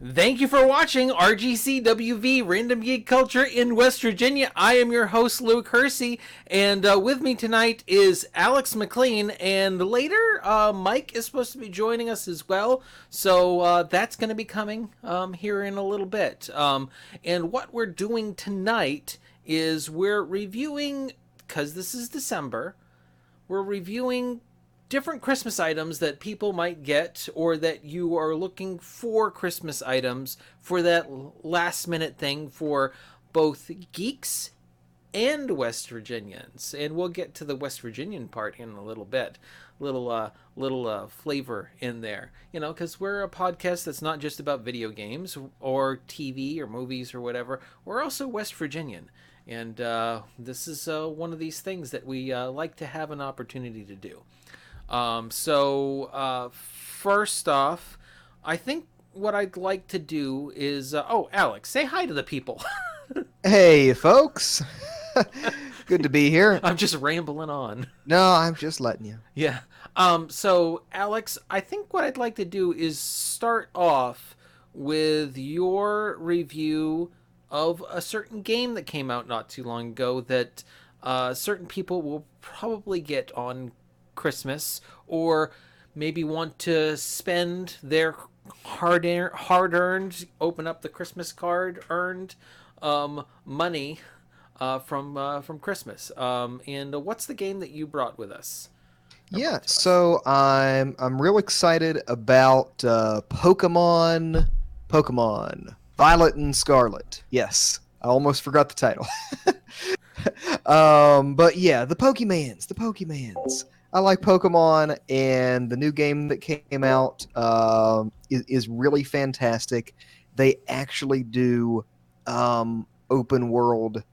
Thank you for watching RGCWV Random Geek Culture in West Virginia. I am your host, Luke Hersey, and with me tonight is Alex McLean, and later Mike is supposed to be joining us as well, so that's going to be coming here in a little bit. And what we're doing tonight is we're reviewing, because this is December, we're reviewing different Christmas items that people might get, or that you are looking for Christmas items for that last minute thing for both geeks and West Virginians. And we'll get to the West Virginian part in a little bit. Little flavor in there, because we're a podcast that's not just about video games or TV or movies or whatever. We're also West Virginian, and this is one of these things that we like to have an opportunity to do. First off, I think what I'd like to do is, Alex, say hi to the people. Hey, folks. Good to be here. I'm just rambling on. No, I'm just letting you. Yeah. So Alex, I think what I'd like to do is start off with your review of a certain game that came out not too long ago that certain people will probably get on Christmas, or maybe want to spend their hard-earned, open up the Christmas card earned money from Christmas. And what's the game that you brought with us? Yeah, so I'm real excited about Pokemon Violet and Scarlet. Yes, I almost forgot the title. But yeah, the Pokemans. I like Pokemon, and the new game that came out is really fantastic. They actually do open world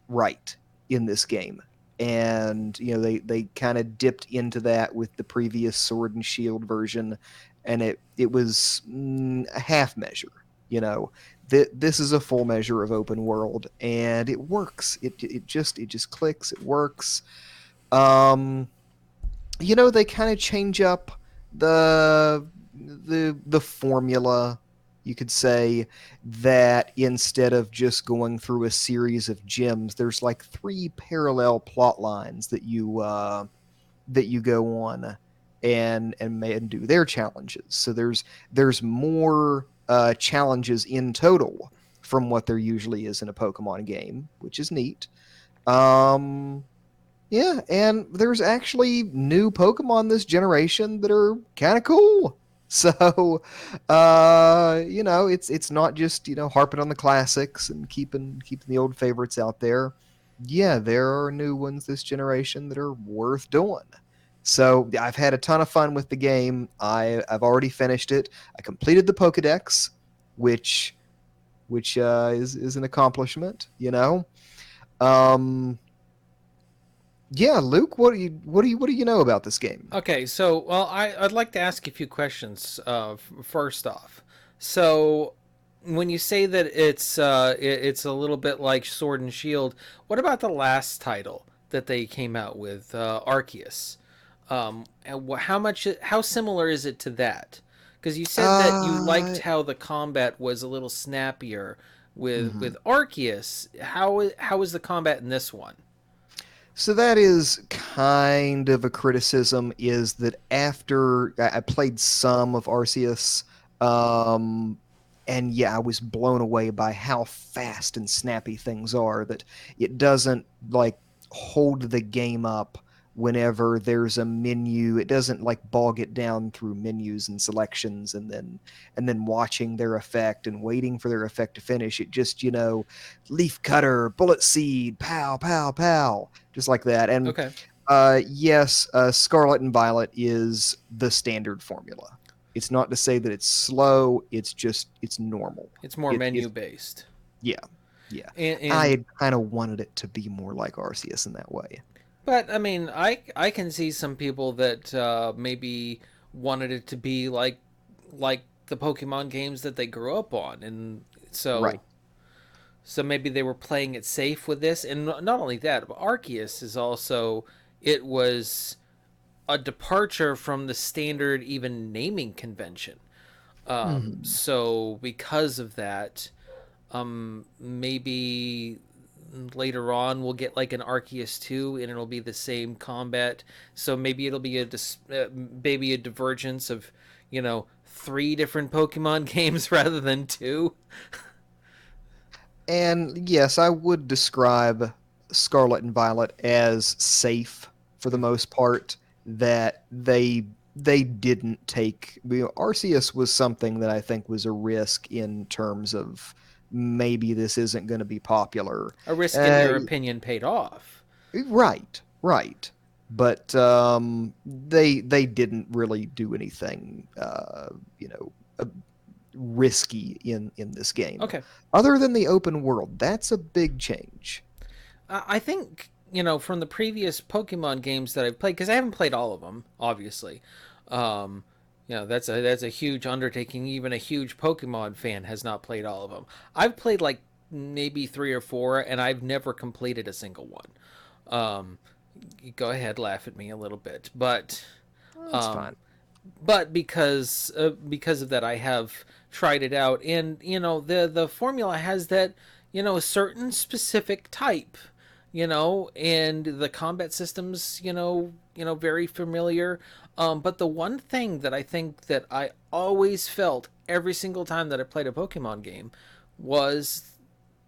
right in this game, and they kind of dipped into that with the previous Sword and Shield version, and it was a half measure. This is a full measure of open world, and it works. It just clicks. It works. They kind of change up the formula, you could say, that instead of just going through a series of gyms, there's like 3 parallel plot lines that you go on and do their challenges. So there's more challenges in total from what there usually is in a Pokemon game, which is neat. Yeah, and there's actually new Pokemon this generation that are kind of cool. So, it's not just harping on the classics and keeping the old favorites out there. Yeah, there are new ones this generation that are worth doing. So I've had a ton of fun with the game. I've already finished it. I completed the Pokedex, which is an accomplishment. Yeah, Luke, what do you know about this game? Okay, so I'd like to ask you a few questions. First off, so when you say that it's a little bit like Sword and Shield, what about the last title that they came out with, Arceus? And how similar is it to that? Because you said that you liked how the combat was a little snappier with Arceus. How is the combat in this one? So that is kind of a criticism, is that after I played some of Arceus, and yeah, I was blown away by how fast and snappy things are, that it doesn't like hold the game up whenever there's a menu. It doesn't like bog it down through menus and selections and then watching their effect and waiting for their effect to finish. It just, leaf cutter, bullet seed, pow, pow, pow, just like that. And Okay. Yes, Scarlet and Violet is the standard formula. It's not to say that it's slow. It's normal. It's more menu based. Yeah. Yeah. And I kind of wanted it to be more like Arceus in that way. But I mean, I can see some people that maybe wanted it to be like the Pokemon games that they grew up on, and so Right. so maybe they were playing it safe with this. And not only that, but Arceus is also, it was a departure from the standard even naming convention. Mhm. So because of that, maybe later on we'll get like an Arceus 2 and it'll be the same combat. So maybe it'll be maybe a divergence of, 3 different Pokemon games rather than 2. And yes, I would describe Scarlet and Violet as safe for the most part. That they didn't take. Arceus was something that I think was a risk in terms of maybe this isn't going to be popular. A risk in Uh, your opinion paid off. right, right. But they didn't really do anything, risky in this game, Okay. other than the open world. That's a big change. I think, from the previous Pokemon games that I've played, because I haven't played all of them, obviously. Um, that's a huge undertaking. Even a huge Pokemon fan has not played all of them. I've played like maybe 3 or 4, and I've never completed a single one. Um, Go ahead, laugh at me a little bit, That's fine. um, because of that, I have tried it out, and the formula has that a certain specific type, and the combat systems, very familiar. But the one thing that I think that I always felt every single time that I played a Pokemon game was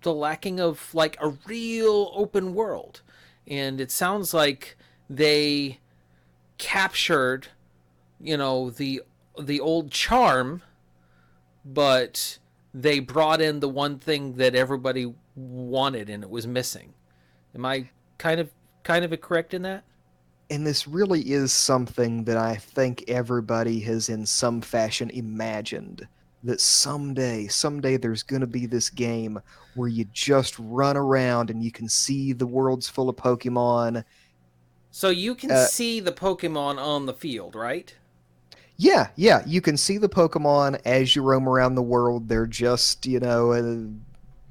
the lacking of like a real open world, and it sounds like they captured the old charm, but they brought in the one thing that everybody wanted and it was missing. Am I kind of correct in that? And this really is something that I think everybody has in some fashion imagined, that someday there's going to be this game where you just run around and you can see the world's full of Pokemon. So you can uh, see the Pokemon on the field, right? yeah, you can see the Pokemon as you roam around the world. They're just,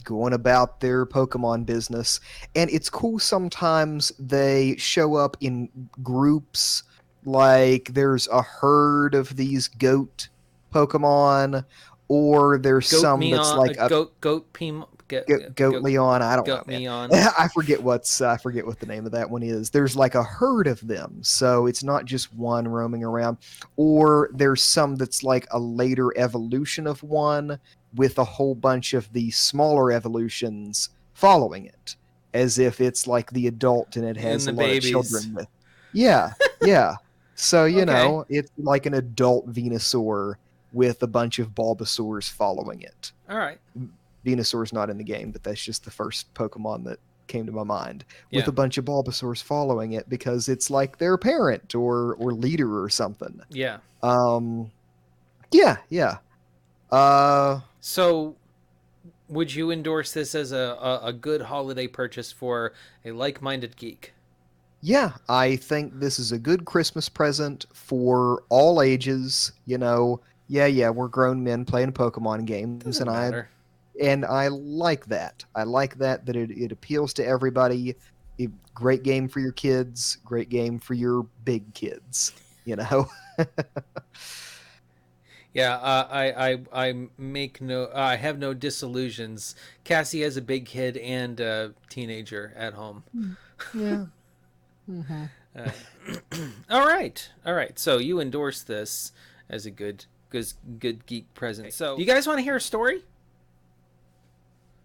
going about their Pokemon business. And it's cool sometimes they show up in groups. Like there's a herd of these goat Pokemon, or there's Goat some that's Meon, like a Goat Pim, goat Leon. I don't know, Goat man. Meon. I forget what the name of that one is. There's like a herd of them, so it's not just one roaming around. Or there's some that's like a later evolution of one with a whole bunch of the smaller evolutions following it, as if it's like the adult and it In has a the lot of babies. children with. Yeah, yeah. So Okay. it's like an adult Venusaur with a bunch of Bulbasaurs following it. All right. Venusaur's not in the game, but that's just the first Pokemon that came to my mind, with Yeah. a bunch of Bulbasaurs following it because it's like their parent or leader or something. Yeah. Um, yeah. Uh, So would you endorse this as a good holiday purchase for a like-minded geek? yeah, I think this is a good Christmas present for all ages. Yeah, we're grown men playing Pokemon games, Doesn't and I matter. and I like that. I like that it appeals to everybody. Great game for your kids, great game for your big kids, you know. Yeah, I make no I have no disillusions. Cassie has a big kid and a teenager at home. Yeah. Hmm. Uh, all right. So you endorse this as a good geek present. So do you guys want to hear a story?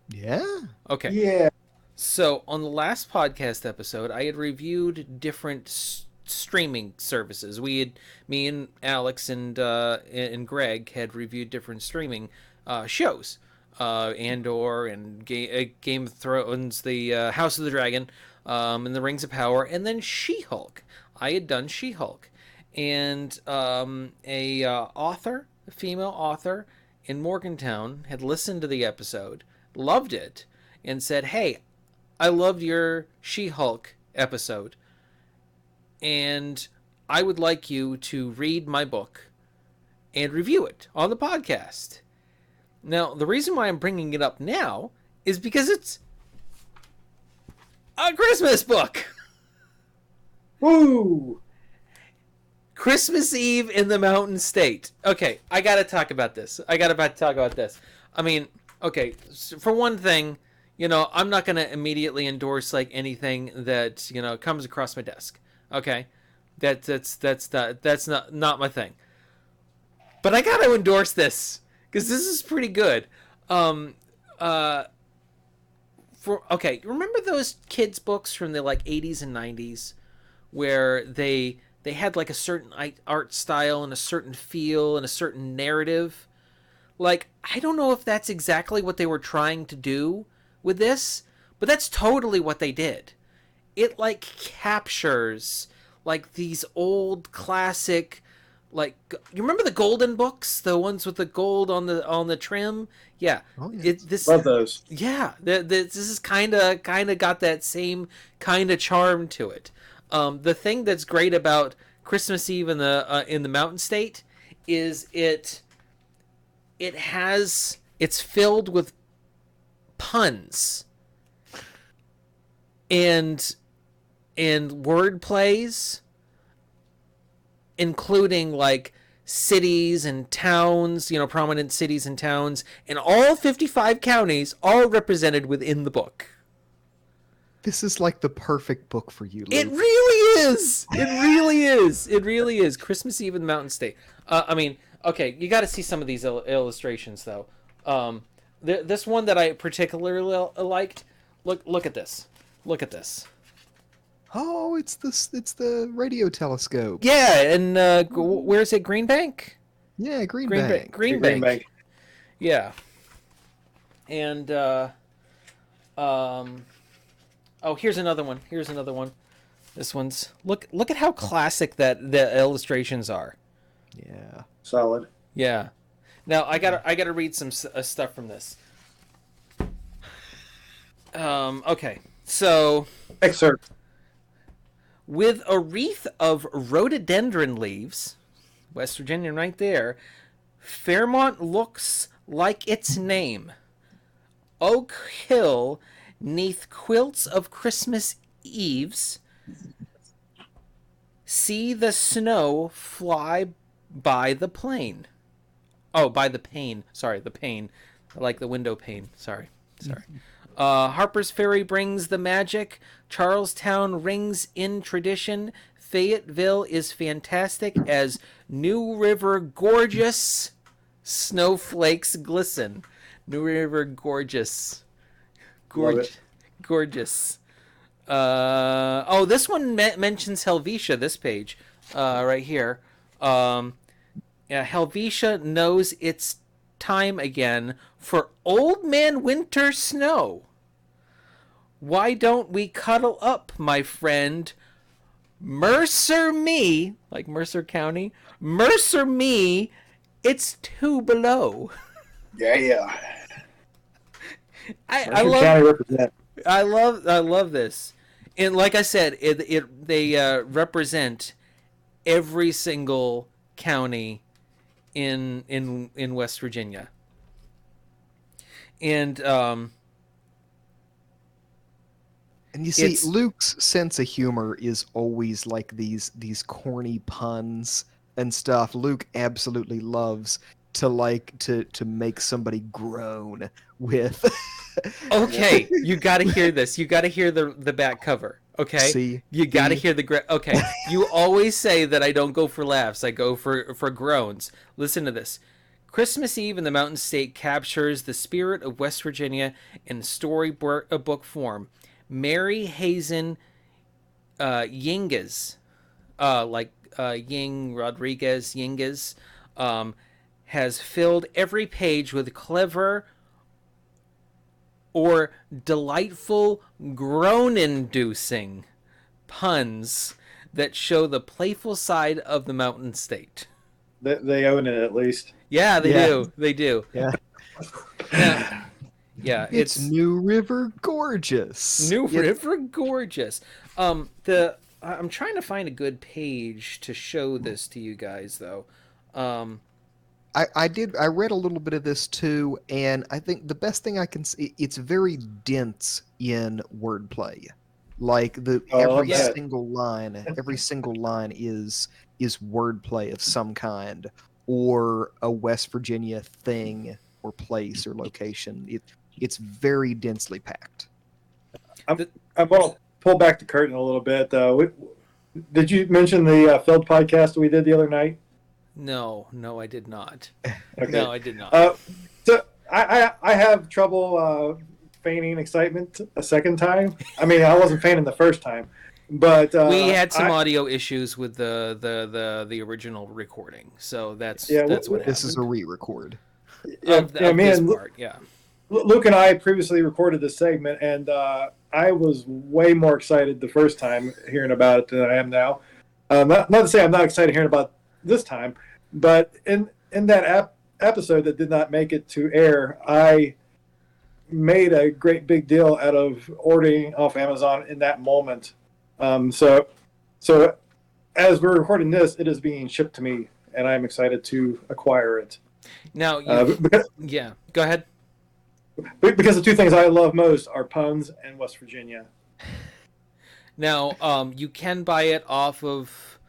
Yeah. Okay. Yeah. So on the last podcast episode, I had reviewed different streaming services. Me and Alex and Greg had reviewed different streaming shows. Andor and Game of Thrones, the House of the Dragon, and the Rings of Power, and then She-Hulk. I had done She-Hulk, and a female author in Morgantown, had listened to the episode, loved it, and said, "Hey, I loved your She-Hulk episode, and I would like you to read my book and review it on the podcast." Now, the reason why I'm bringing it up now is because it's a Christmas book. Woo! Christmas Eve in the Mountain State. Okay, I gotta talk about this. I mean, okay, for one thing, I'm not gonna immediately endorse like anything that comes across my desk. Okay, that's not my thing. But I gotta endorse this because this is pretty good. Um, uh, remember those kids books from the like 80s and 90s where they had like a certain art style and a certain feel and a certain narrative. Like, I don't know if that's exactly what they were trying to do with this, but that's totally what they did. It like captures like these old classic, like, you remember the golden books, the ones with the gold on the trim? Yeah. Oh, yeah. Love those. Yeah, this is kind of got that same kind of charm to it. The thing that's great about Christmas Eve in the Mountain State is it's filled with puns and word plays, including like cities and towns, prominent cities and towns, and all 55 counties, all represented within the book. This is like the perfect book for you, Luke. It really is. It really is. It really is. Christmas Eve in the Mountain State. I mean, okay, you got to see some of these illustrations, though. This one that I particularly liked. Look at this. Look at this. Oh, it's the radio telescope. Yeah, and where is it? Green Bank? Yeah, Green Bank. Green Bank. Yeah. And oh, here's another one. This one's look at how classic that the illustrations are. Yeah. Solid. Yeah. Now I gotta read some stuff from this. Okay. So Excerpt. with a wreath of rhododendron leaves, West Virginia right there, Fairmont looks like its name. Oak Hill, 'neath quilts of Christmas Eves, see the snow fly by the plane. Oh, by the pane. Sorry, the pane. Like the window pane. Sorry. Harper's Ferry brings the magic. Charlestown rings in tradition. Fayetteville is fantastic as New River gorgeous. Snowflakes glisten. New River gorgeous. Gorgeous. This one mentions Helvetia, this page. Right here. Helvetia knows it's time again for Old Man Winter snow. Why don't we cuddle up, my friend? Mercer me, like Mercer County. Mercer me, it's 2 below. Yeah. I love this, and like I said, they represent every single county in West Virginia, and you see, Luke's sense of humor is always like these corny puns and stuff. Luke absolutely loves to make somebody groan with. Okay, you got to hear this. You got to hear the back cover. Okay, see, you got to hear okay, you always say that I don't go for laughs. I go for groans. Listen to this. Christmas Eve in the Mountain State captures the spirit of West Virginia in storybook form. Mary Hazen Yingas, Ying Rodriguez Yingas, has filled every page with clever or delightful groan-inducing puns that show the playful side of the Mountain State. They own it, at least. Yeah, they do. Yeah. Yeah, it's New River gorgeous. River gorgeous. I'm trying to find a good page to show this to you guys, though. I read a little bit of this too, and I think the best thing I can see, it's very dense in wordplay. Like Oh, every yeah. single line, is wordplay of some kind, or a West Virginia thing or place or location. It's very densely packed. I'm going to pull back the curtain a little bit. Did you mention the Feld podcast we did the other night? No, I did not. Okay. No, I did not. So I have trouble feigning excitement a second time. I mean, I wasn't feigning the first time, but we had some audio issues with the original recording, so that's what happened. This is a re-record. Of this part, yeah. Luke and I previously recorded this segment, and I was way more excited the first time hearing about it than I am now. Not to say I'm not excited hearing about this time, but in that episode that did not make it to air, I made a great big deal out of ordering off Amazon in that moment. So as we're recording this, it is being shipped to me, and I'm excited to acquire it. Now, yeah, go ahead. Because the two things I love most are puns and West Virginia. Now, you can buy it off of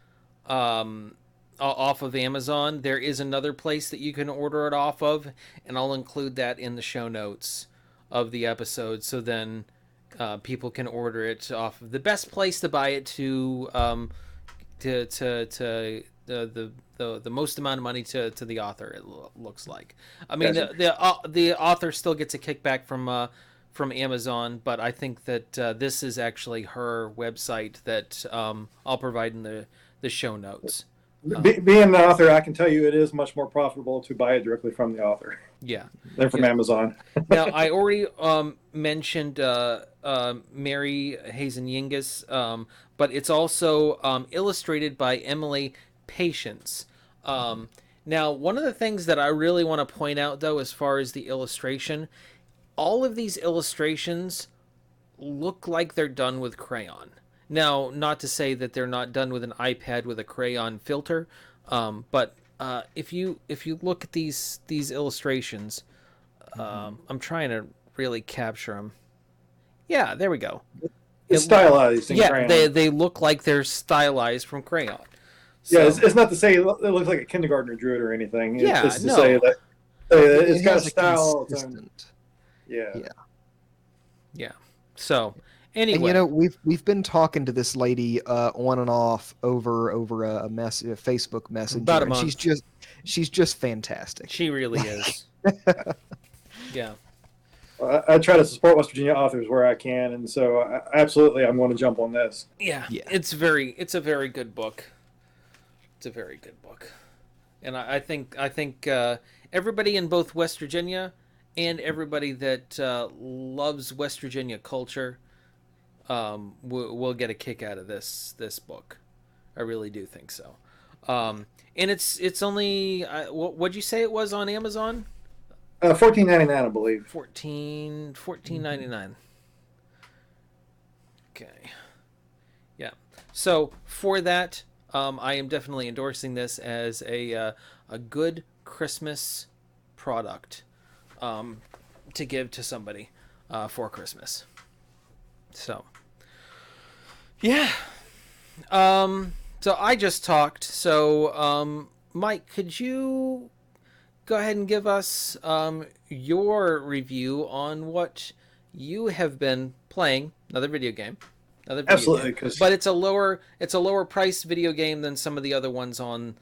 Amazon. There is another place that you can order it off of, and I'll include that in the show notes of the episode. So then people can order it off of the best place to buy it to the most amount of money to the author. It looks like. I mean, Gotcha. the author still gets a kickback from Amazon, but I think that this is actually her website that I'll provide in the show notes. Being the author, I can tell you it is much more profitable to buy it directly from the author. Yeah, than from Amazon. Now, I already mentioned Mary Hazen Yingus, but it's also illustrated by Emily Patience. Now, one of the things that I really want to point out, though, as far as the illustration, all of these illustrations look like they're done with crayon. Now, not to say that they're not done with an iPad with a crayon filter, but if you look at these illustrations, I'm trying to really capture them. Yeah, there we go. It's stylized. In yeah, crayon. they look like they're stylized from crayon. So, yeah, it's not to say it looks like a kindergartner drew it or anything. Yeah, it's to say that it's got a style. Yeah. So anyway, and we've been talking to this lady on and off over a Facebook Messenger. About a month. She's just fantastic. She really is. Yeah. I try to support West Virginia authors where I can, and so absolutely I'm going to jump on this. Yeah. It's a very good book. It's a very good book, and I think everybody in both West Virginia and everybody that loves West Virginia culture will get a kick out of this book. I really do think so. And it's only what'd you say it was on Amazon? $14.99, I believe. $14.99. Okay. Yeah. So for that, I am definitely endorsing this as a good Christmas product to give to somebody for Christmas. So, yeah. So I just talked. So, Mike, could you go ahead and give us your review on what you have been playing? Another video game. Absolutely, but it's a lower priced video game than some of the other ones on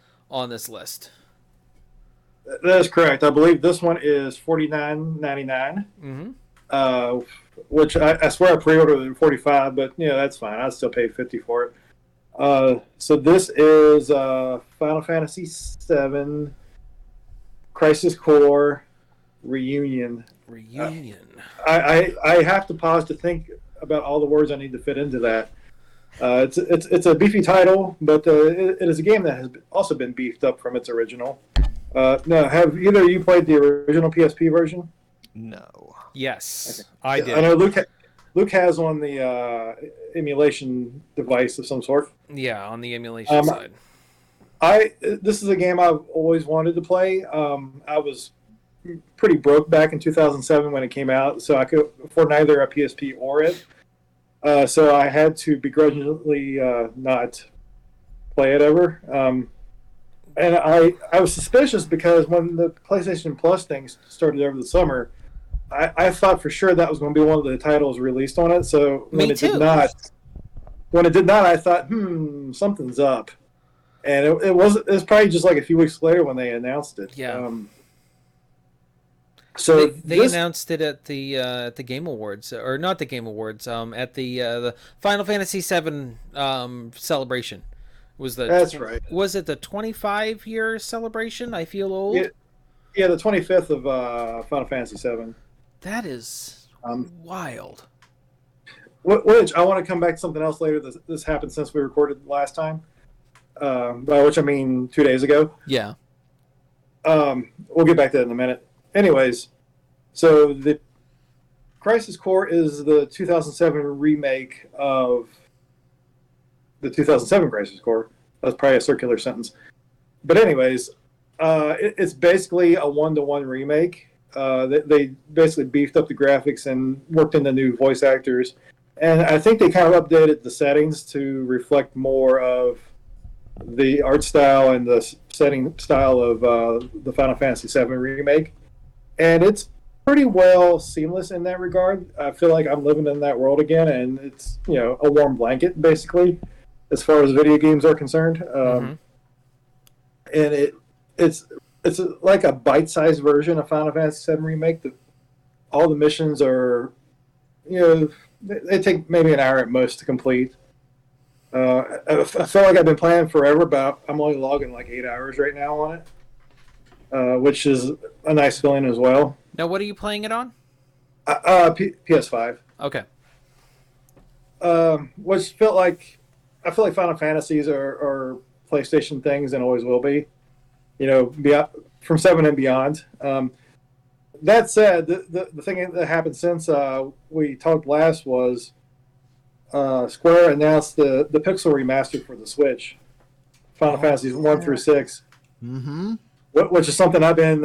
this list. That is correct. I believe this one is $49.99. Mm-hmm. Which I swear I pre-ordered it at $45, but that's fine. I'd still pay $50 for it. So this is Final Fantasy VII Crisis Core Reunion. I have to pause to think about all the words I need to fit into that. It's a beefy title, but it is a game that has also been beefed up from its original. Now, have either of you played the original PSP version? No. Yes, okay. I did. I know Luke has on the emulation device of some sort. Yeah, on the emulation side. This is a game I've always wanted to play. I was pretty broke back in 2007 when it came out, so I could afford neither a PSP or it. So I had to begrudgingly not play it ever. And I was suspicious because when the PlayStation Plus thing started over the summer, I thought for sure that was going to be one of the titles released on it. So when Me it did too. not, I thought, something's up. And it was probably just like a few weeks later when they announced it. Yeah. So they announced it at the Game Awards, or not the Game Awards, at the Final Fantasy VII celebration. That's right. Was it the 25-year celebration? I feel old. Yeah, the 25th of Final Fantasy VII. That is wild. Which I want to come back to something else later. This happened since we recorded last time, by which I mean 2 days ago. Yeah. We'll get back to that in a minute. Anyways, so the Crisis Core is the 2007 remake of the 2007 Crisis Core. That's probably a circular sentence. But anyways, it's basically a one-to-one remake. They basically beefed up the graphics and worked in the new voice actors. And I think they kind of updated the settings to reflect more of the art style and the setting style of the Final Fantasy VII remake. And it's pretty well seamless in that regard. I feel like I'm living in that world again, and it's a warm blanket basically, as far as video games are concerned. And it's like a bite-sized version of Final Fantasy VII remake. All the missions are, they take maybe an hour at most to complete. I feel like I've been playing forever, but I'm only logging like 8 hours right now on it, which is a nice feeling as well. Now, what are you playing it on? PS5. Okay. Which I feel like Final Fantasies are PlayStation things and always will be. From 7 and beyond. That said, the thing that happened since we talked last was Square announced the Pixel remaster for the Switch, Final Fantasies 1 through 6, which is something I've been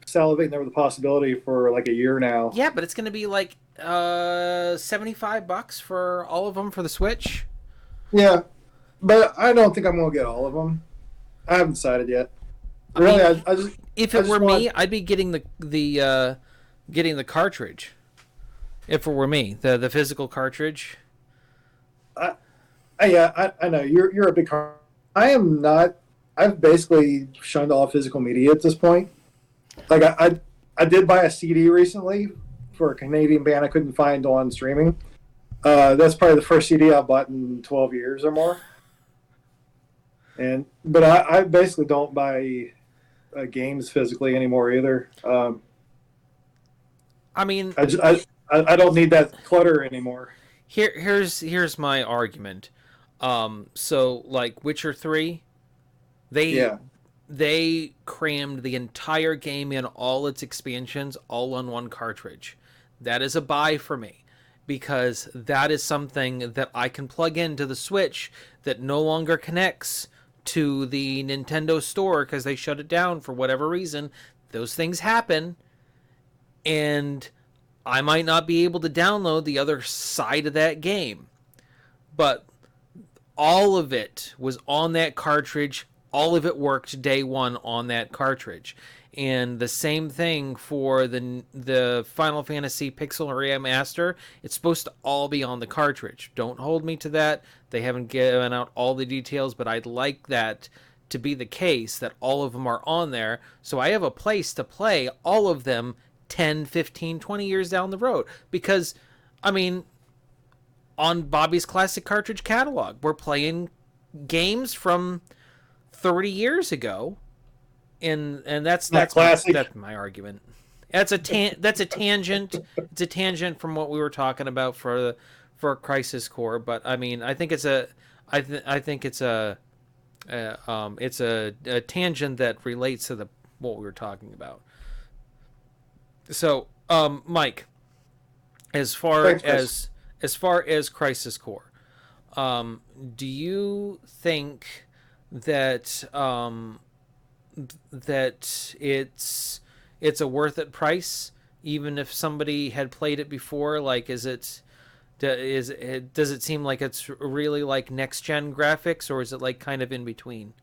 salivating over the possibility for like a year now. Yeah, but it's going to be like $75 for all of them for the Switch. Yeah, but I don't think I'm going to get all of them. I haven't decided yet. Really, I just if it were me, I'd be getting the cartridge. If it were me, the physical cartridge. I know you're a big. I am not. I've basically shunned all physical media at this point. Like I did buy a CD recently for a Canadian band I couldn't find on streaming. That's probably the first CD I've bought in 12 years or more. But I basically don't buy games physically anymore either. I mean, I don't need that clutter anymore. Here's my argument. So like Witcher 3, they crammed the entire game in all its expansions all on one cartridge. That is a buy for me, because that is something that I can plug into the Switch that no longer connects to the Nintendo store because they shut it down for whatever reason. Those things happen, and I might not be able to download the other side of that game. But all of it was on that cartridge. All of it worked day one on that cartridge. And the same thing for the Final Fantasy Pixel Remaster. It's supposed to all be on the cartridge. Don't hold me to that. They haven't given out all the details, but I'd like that to be the case, that all of them are on there. So I have a place to play all of them 10, 15, 20 years down the road. Because, I mean, on Bobby's Classic Cartridge Catalog, we're playing games from 30 years ago. And that's classic. That's my argument. That's a tangent. It's a tangent from what we were talking about for Crisis Core. But I mean, I think it's a tangent that relates to what we were talking about. So, Mike, as far as Crisis Core, do you think that that it's a worth it price, even if somebody had played it before? Like, is it Does it seem like it's really like next gen graphics, or is it like kind of in between?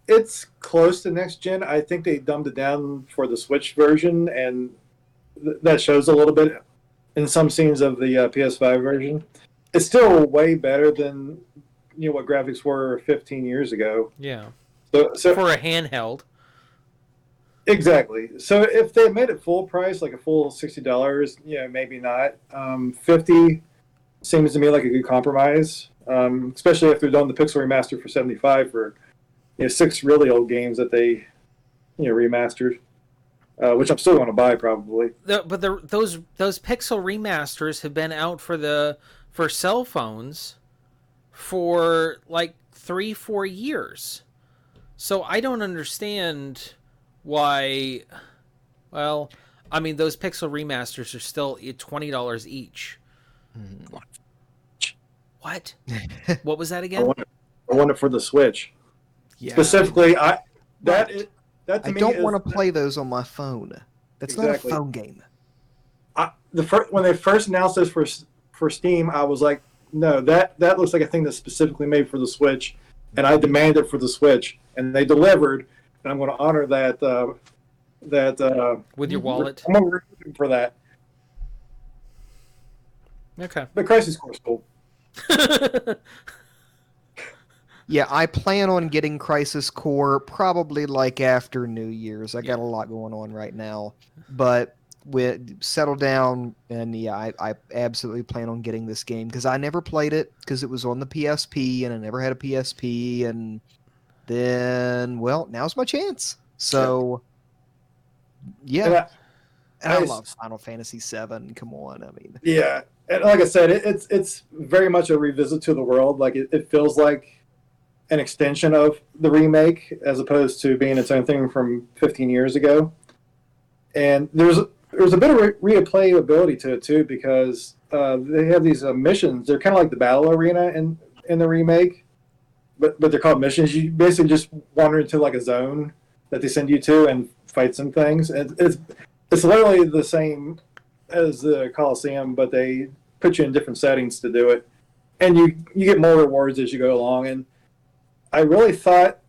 It's close to next gen. I think they dumbed it down for the Switch version, and that shows a little bit in some scenes of the PS5 version. It's still way better than what graphics were 15 years ago. Yeah. So For a handheld. exactly. So if they made it full price, like a full $60, maybe not. 50 seems to me like a good compromise, especially if they're doing the pixel remaster for 75 for 6 really old games that they remastered, which I'm still going to buy probably. Those pixel remasters have been out for cell phones for like 3-4 years. So I don't understand why. Well, I mean, those pixel remasters are still $20 each. What? What was that again? I want it for the Switch. Yeah. Specifically, that to I me don't is, want to play those on my phone. That's exactly. not a phone game. When they first announced this for Steam, I was like, no, that looks like a thing that's specifically made for the Switch, and I demand it for the Switch, and they delivered, and I'm going to honor that. With your wallet. I'm going to reward them for that. Okay. But Crisis Core is cool. Yeah, I plan on getting Crisis Core probably like after New Year's. I got a lot going on right now, but settle down, and I absolutely plan on getting this game because I never played it because it was on the PSP and I never had a PSP, and then now's my chance. So yeah, and I love Final Fantasy VII. Come on, I mean, yeah, and like I said, it's very much a revisit to the world. Like it feels like an extension of the remake as opposed to being its own thing from 15 years ago. And there's a bit of replayability to it too because they have these missions. They're kind of like the battle arena in the remake, but they're called missions. You basically just wander into like a zone that they send you to and fight some things. And it's literally the same as the Coliseum, but they put you in different settings to do it, and you get more rewards as you go along. And I really thought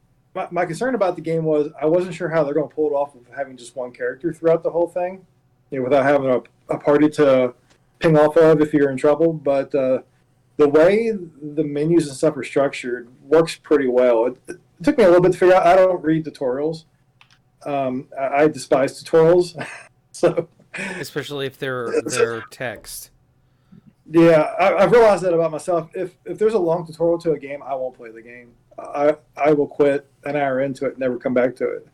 my concern about the game was I wasn't sure how they're going to pull it off of having just one character throughout the whole thing, without having a party to ping off of if you're in trouble. But the way the menus and stuff are structured works pretty well. It took me a little bit to figure out. I don't read tutorials. I despise tutorials. So, especially if they're text. Yeah, I've realized that about myself. If there's a long tutorial to a game, I won't play the game. I will quit an hour into it and never come back to it.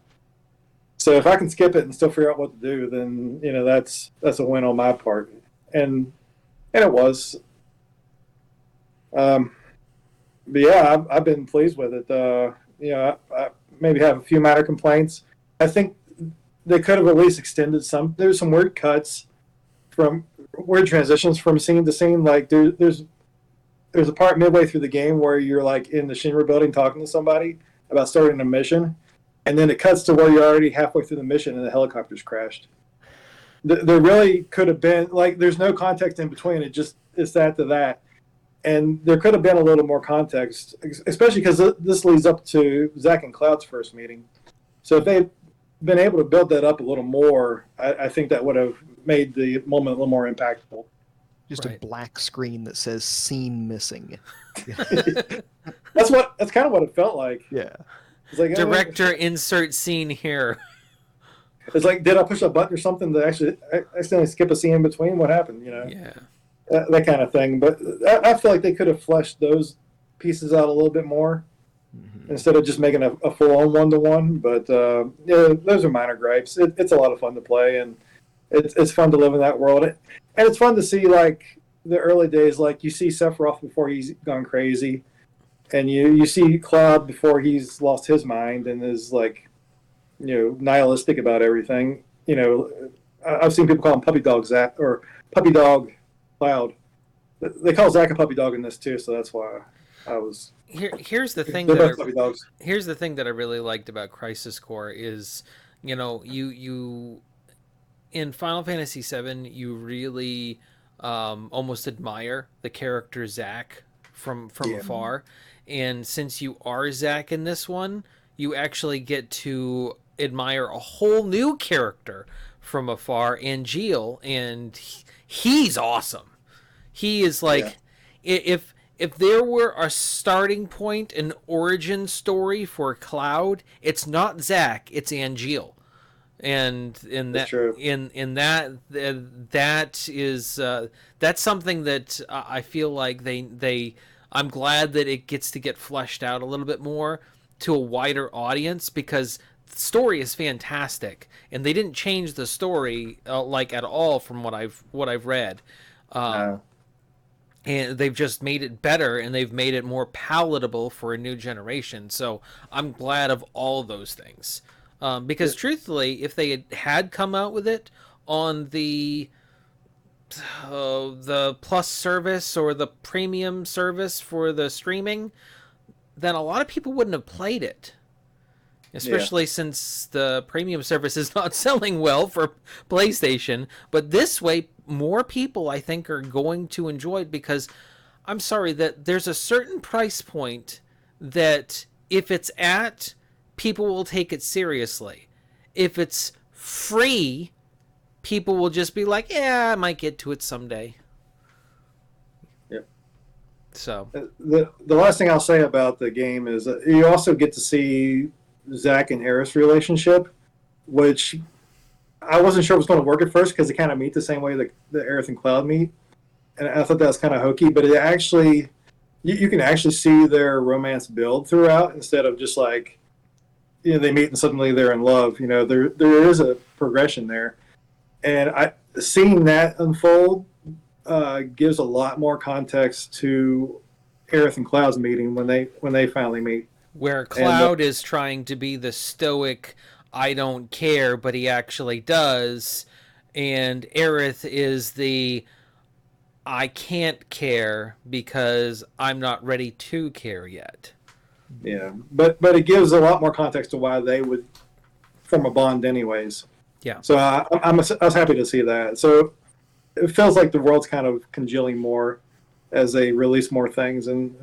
So if I can skip it and still figure out what to do, then that's a win on my part. And it was. But yeah, I've been pleased with it. I maybe have a few minor complaints. I think they could have at least extended some. There's some weird cuts from weird transitions from scene to scene. Like there's a part midway through the game where you're like in the Shinra building talking to somebody about starting a mission, and then it cuts to where you're already halfway through the mission and the helicopter's crashed. There really could have been like there's no context in between. It's that to that, and there could have been a little more context, especially because this leads up to Zack and Cloud's first meeting. So if they'd been able to build that up a little more, I think that would have made the moment a little more impactful. Just a black screen that says "scene missing." That's kind of what it felt like. Yeah. It's like Director insert scene here. It's like, did I push a button or something to actually accidentally skip a scene in between? What happened? Yeah. That kind of thing. But I feel like they could have fleshed those pieces out a little bit more instead of just making a full-on one-to-one. But yeah, those are minor gripes. It's a lot of fun to play, and it's fun to live in that world. And it's fun to see like the early days, like you see Sephiroth before he's gone crazy, and you see Cloud before he's lost his mind and is like, nihilistic about everything. I've seen people call him Puppy Dog Zack or Puppy Dog Cloud. They call Zack a puppy dog in this too, so that's why I was. Here's the thing here's the thing that I really liked about Crisis Core is, you in Final Fantasy VII you really almost admire the character Zack from Yeah. afar. And since you are Zack in this one, you actually get to admire a whole new character from afar, Angeal, and he's awesome. He is Yeah. like, if there were a starting point, an origin story for Cloud, it's not Zack, it's Angeal. And in That's that true. in that that is that's something that I feel like they I'm glad that it gets to get fleshed out a little bit more to a wider audience, because the story is fantastic and they didn't change the story like at all from what I've read. No. And they've just made it better and they've made it more palatable for a new generation. So I'm glad of all those things. Because truthfully, if they had come out with it on the plus service or the premium service for the streaming, then a lot of people wouldn't have played it. Especially since the premium service is not selling well for PlayStation. But this way, more people, I think, are going to enjoy it, because I'm sorry that there's a certain price point that if it's at, people will take it seriously. If it's free, people will just be like, yeah, I might get to it someday. Yep. So The last thing I'll say about the game is that you also get to see Zack and Aerith's relationship, which I wasn't sure was going to work at first because they kind of meet the same way that the Aerith and Cloud meet, and I thought that was kind of hokey. But it actually, you can actually see their romance build throughout instead of just like, they meet and suddenly they're in love. There is a progression there, and seeing that unfold gives a lot more context to Aerith and Cloud's meeting when they finally meet. Where Cloud is trying to be the stoic, I don't care, but he actually does, and Aerith is the I can't care because I'm not ready to care yet. Yeah, but it gives a lot more context to why they would form a bond, anyways. Yeah. So I was happy to see that. So it feels like the world's kind of congealing more as they release more things, and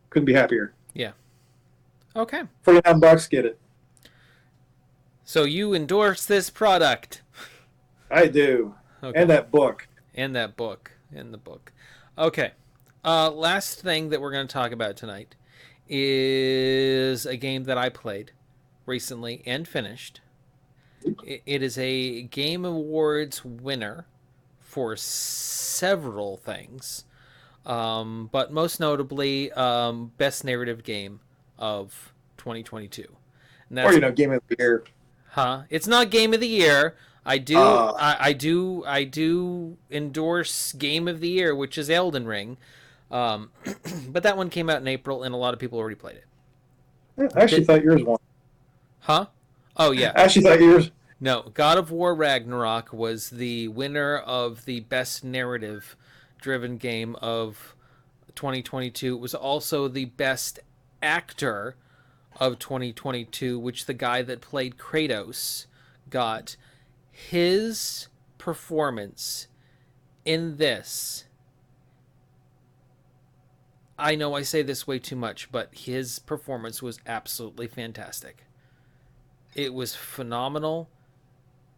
couldn't be happier. Yeah. Okay. $49, get it. So you endorse this product. I do. Okay. And that book. And that book. And the book. Okay. Last thing that we're going to talk about tonight is a game that I played recently and finished. It is a Game Awards winner for several things, but most notably, Best Narrative Game of 2022. And that's, Or, Game of the Year. Huh? It's not Game of the Year. I do endorse Game of the Year, which is Elden Ring. But that one came out in April, and a lot of people already played it. I actually thought yours won. Huh? Oh, yeah. I actually thought yours. No, Godofwar Ragnarok was the winner of the Best Narrative-driven game of 2022. It was also the Best Actor of 2022, which the guy that played Kratos got. His performance in this, I know I say this way too much, but his performance was absolutely fantastic. It was phenomenal.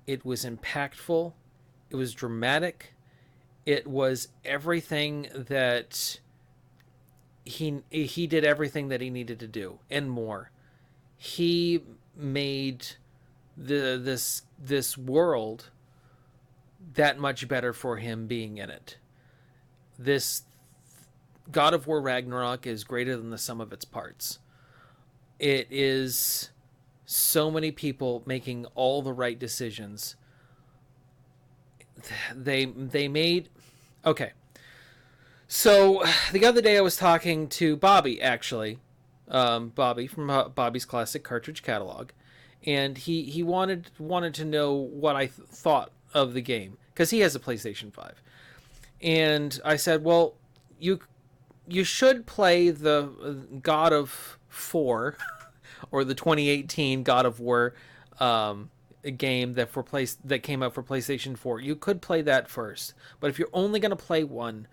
It was impactful. It was dramatic. It was everything that he did everything that he needed to do and more. He made this world that much better for him being in it. This God of War Ragnarok is greater than the sum of its parts. It is so many people making all the right decisions. They made... Okay. So, the other day I was talking to Bobby, actually. Bobby from Bobby's Classic Cartridge Catalog. And he wanted to know what I thought of the game, because he has a PlayStation 5. And I said, well, you should play the God of 4 or the 2018 God of War game that came out for PlayStation 4. You could play that first, but if you're only going to play one,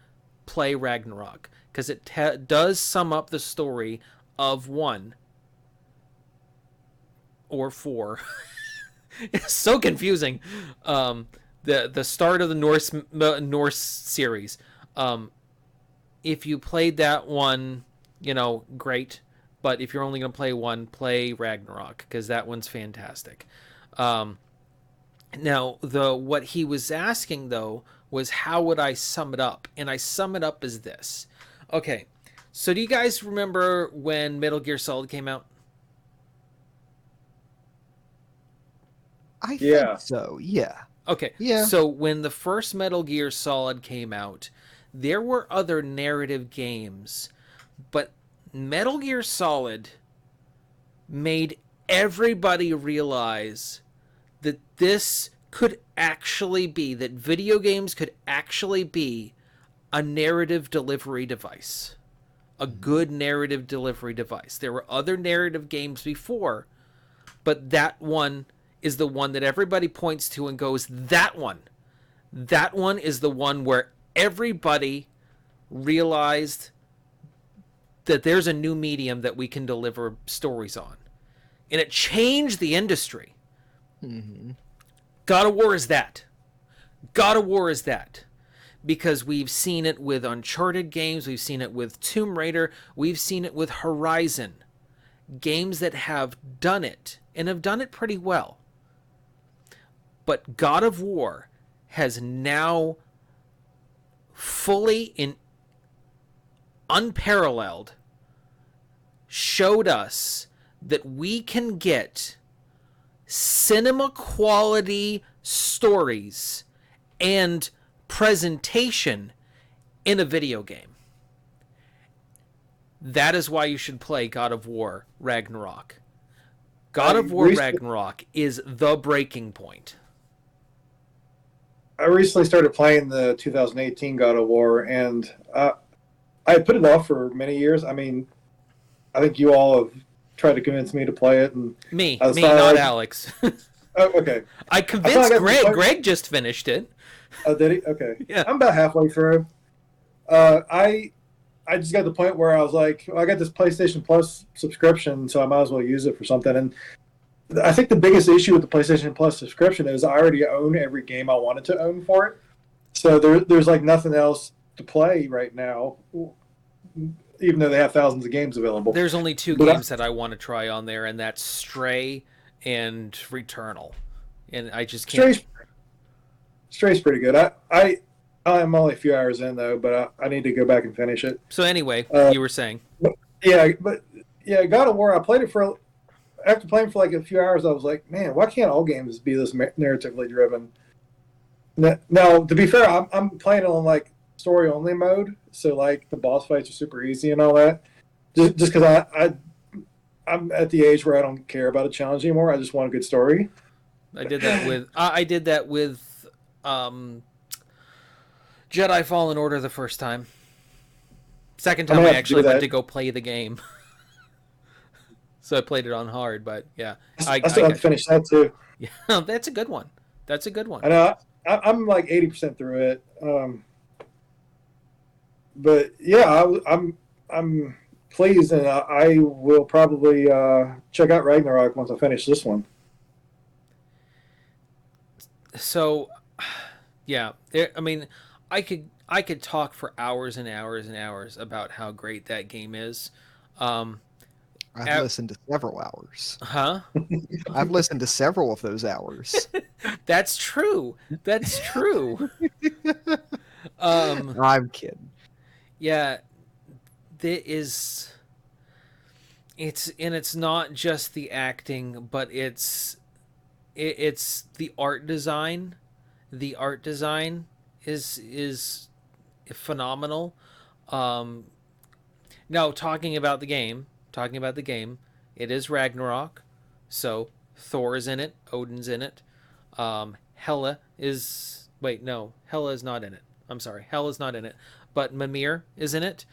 play Ragnarok, because it does sum up the story of 1 or 4. It's so confusing. The start of the Norse series. If you played that one, great. But if you're only going to play one, play Ragnarok, because that one's fantastic. Now, what he was asking, though, was how would I sum it up? And I sum it up as this. Okay, so do you guys remember when Metal Gear Solid came out? I think so, yeah. Okay, yeah. So when the first Metal Gear Solid came out, there were other narrative games, but Metal Gear Solid made everybody realize that this could actually be, that video games could actually be a narrative delivery device. A good narrative delivery device. There were other narrative games before, but that one is the one that everybody points to and goes, that one is the one where everybody realized that there's a new medium that we can deliver stories on. And it changed the industry. Mm-hmm. God of War is that. God of War is that. Because we've seen it with Uncharted games, we've seen it with Tomb Raider, we've seen it with Horizon. Games that have done it, and have done it pretty well. But God of War has now fully and unparalleled showed us that we can get cinema quality stories and presentation in a video game. That is why you should play God of War Ragnarok. God of War Ragnarok is the breaking point. I recently started playing the 2018 God of War, and I put it off for many years. I mean, I think you all have tried to convince me to play it. And me, not Alex. Oh, okay. I convinced Greg. Greg just finished it. Oh, did he? Okay. Yeah. I'm about halfway through. I just got to the point where I was like, well, I got this PlayStation Plus subscription, so I might as well use it for something. And I think the biggest issue with the PlayStation Plus subscription is I already own every game I wanted to own for it. So there's like nothing else to play right now, even though they have thousands of games available. There's only two games that I want to try on there, and that's Stray and Returnal. And I just can't. Stray's pretty good. I'm only a few hours in though, but I need to go back and finish it. So anyway, you were saying. But God of War. I played it after playing for like a few hours. I was like, man, why can't all games be this narratively driven? Now, to be fair, I'm playing it on like story only mode, so like the boss fights are super easy and all that. Just because I'm at the age where I don't care about a challenge anymore. I just want a good story. I did that with Jedi Fallen Order the first time. Second time I actually went to go play the game. So I played it on hard, but yeah. I still have to finish that too. Yeah, that's a good one. I know. I'm like 80% through it. But yeah, I'm pleased, and I will probably check out Ragnarok once I finish this one. So, yeah, I mean, I could talk for hours and hours and hours about how great that game is. I've listened to several hours. Huh? I've listened to several of those hours. That's true. I'm kidding. Yeah, it's not just the acting, but it's the art design. The art design is phenomenal. Now talking about the game, it is Ragnarok, so Thor is in it, Odin's in it. Hela is not in it. I'm sorry, Hela's not in it, but Mimir is in it.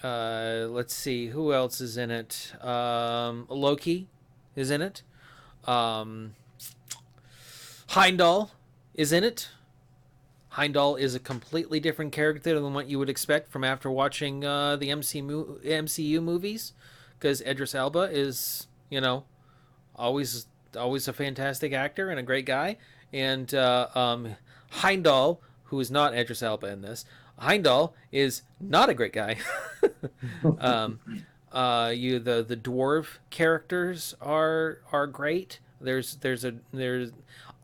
Let's see, who else is in it? Loki is in it. Um, Heimdall is in it. Heimdall is a completely different character than what you would expect from after watching the MCU movies, because Idris Elba is, always a fantastic actor and a great guy, and Heimdall, who is not Idris Elba in this, Heimdall is not a great guy. um, the dwarf characters are great. There's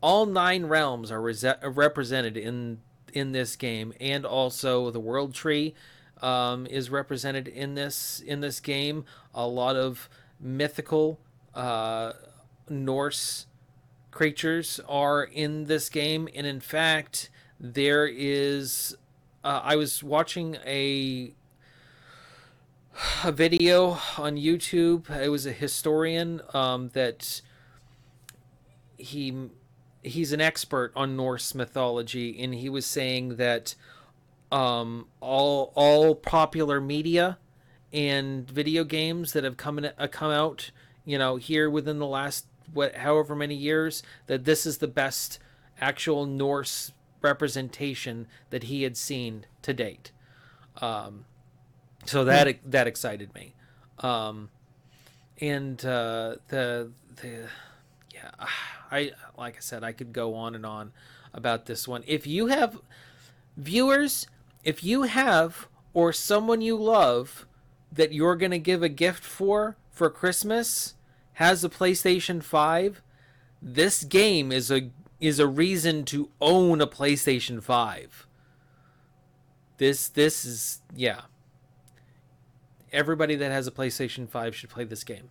all 9 realms are represented in this game, and also the world tree is represented in this game. A lot of mythical Norse creatures are in this game, and in fact, there is. I was watching a video on YouTube. It was a historian that he's an expert on Norse mythology, and he was saying that all popular media and video games that have come out, here within the last however many years, that this is the best actual Norse representation that he had seen to date. So that excited me, and the yeah, I like I said, I could go on and on about this one. If you have viewers, if you have or someone you love that you're gonna give a gift for Christmas has a PlayStation 5, this game is a reason to own a PlayStation 5. This is, yeah. Everybody that has a PlayStation 5 should play this game,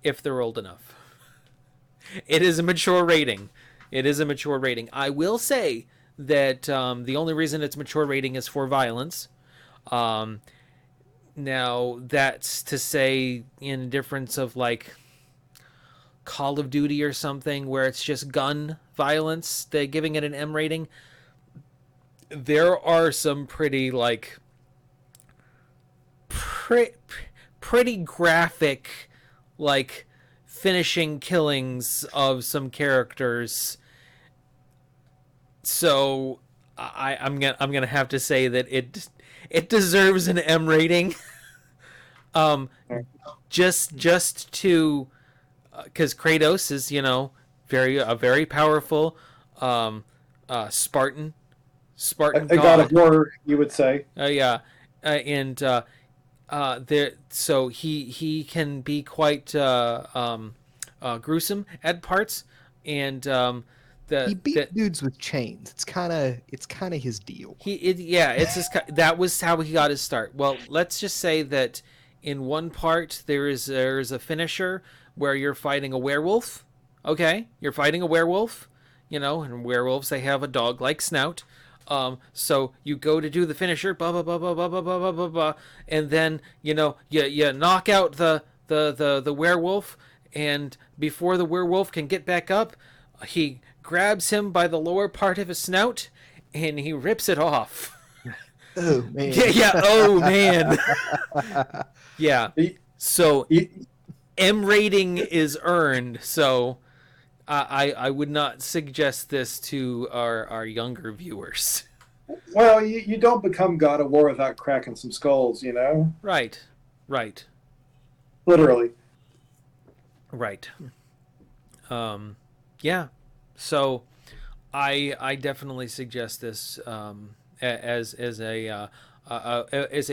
if they're old enough. It is a mature rating. I will say that the only reason it's mature rating is for violence. Now, that's to say, in difference of like Call of Duty or something, where it's just gun violence, they're giving it an M rating. There are some pretty like pretty graphic, like, finishing killings of some characters. So I'm gonna have to say that it deserves an M rating. Just to, because Kratos is, very powerful Spartan a god of war, you would say. Yeah, and there, so he can be quite gruesome at parts, and he beat dudes with chains. It's kind of his deal. That was how he got his start. Well, let's just say that in one part there's a finisher where you're fighting a werewolf. Okay, you're fighting a werewolf. And werewolves, they have a dog-like snout. So you go to do the finisher, blah blah blah blah blah blah blah blah blah, and then you knock out the werewolf, and before the werewolf can get back up, he grabs him by the lower part of his snout, and he rips it off. Oh man! Yeah. Oh man! Yeah. So M rating is earned. So I would not suggest this to our younger viewers. Well, you don't become God of War without cracking some skulls, Right. Literally. Right. Yeah. So I definitely suggest this as a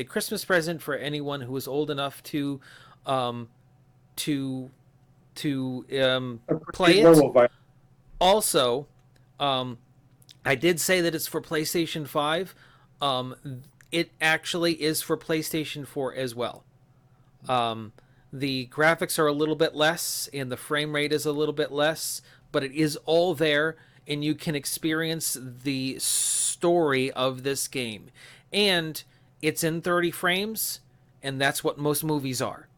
Christmas present for anyone who is old enough to play it. Also, I did say that it's for PlayStation 5. It actually is for PlayStation 4 as well. The graphics are a little bit less, and the frame rate is a little bit less, but it is all there, and you can experience the story of this game. And it's in 30 frames, and that's what most movies are.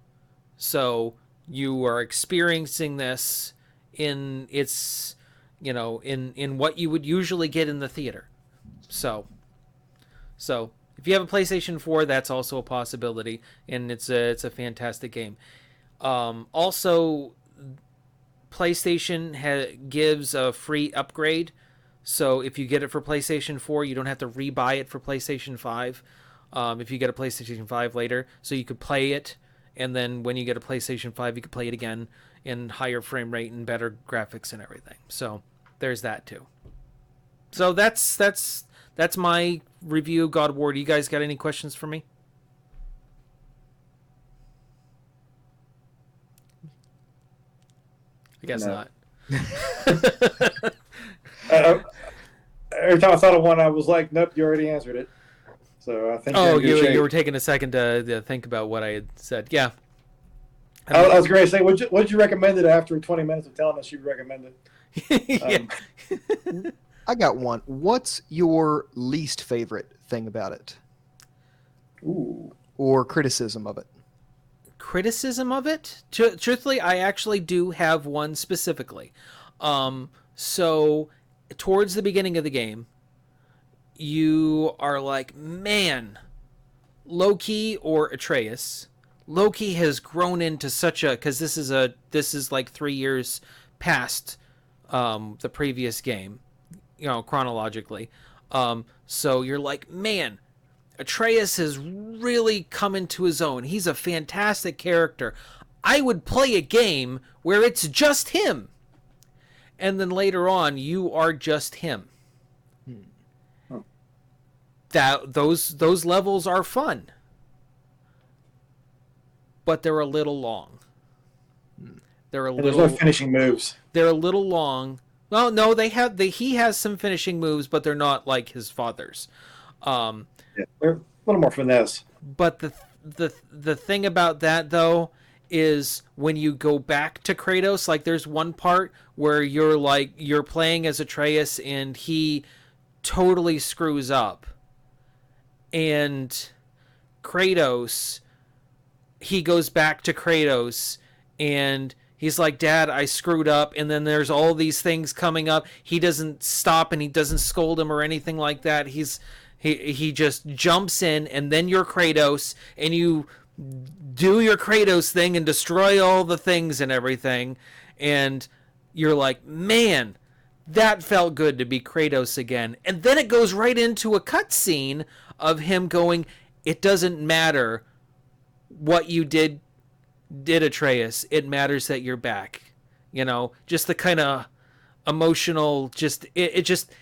So you are experiencing this in its, in what you would usually get in the theater. So if you have a PlayStation 4, that's also a possibility, and it's a fantastic game. Also, PlayStation gives a free upgrade. So if you get it for PlayStation 4, you don't have to rebuy it for PlayStation 5. If you get a PlayStation 5 later, so you could play it, and then when you get a PlayStation 5, you could play it again in higher frame rate and better graphics and everything. So there's that too. So that's my review of God of War. Do you guys got any questions for me? I guess No. not. Every time I thought of one, I was like, "Nope, you already answered it." So I think. Oh, you're in good shape. you were taking a second to think about what I had said. Yeah. I was going to say, what'd you recommend it after 20 minutes of telling us you recommend it? Yeah. I got one. What's your least favorite thing about it? Ooh. Or criticism of it? Criticism of it? Truthfully, I actually do have one specifically. So towards the beginning of the game, you are like, man, Loki or Atreus. Loki has grown into such a, because this is like 3 years past the previous game, chronologically. So you're like, man, Atreus has really come into his own. He's a fantastic character. I would play a game where it's just him. And then later on, you are just him. Those levels are fun, but they're a little long. There's no finishing moves. They're a little long. Well, no, he has some finishing moves, but they're not like his father's. Yeah, they're a little more finesse. But the thing about that though is when you go back to Kratos, like there's one part where you're playing as Atreus and he totally screws up. And Kratos, he goes back to Kratos and he's like, Dad, I screwed up. And then there's all these things coming up. He doesn't stop and he doesn't scold him or anything like that. He just jumps in, and then you're Kratos and you do your Kratos thing and destroy all the things and everything. And you're like, man, that felt good to be Kratos again. And then it goes right into a cutscene of him going, it doesn't matter what you did Atreus. It matters that you're back. Just the kind of emotional, it just,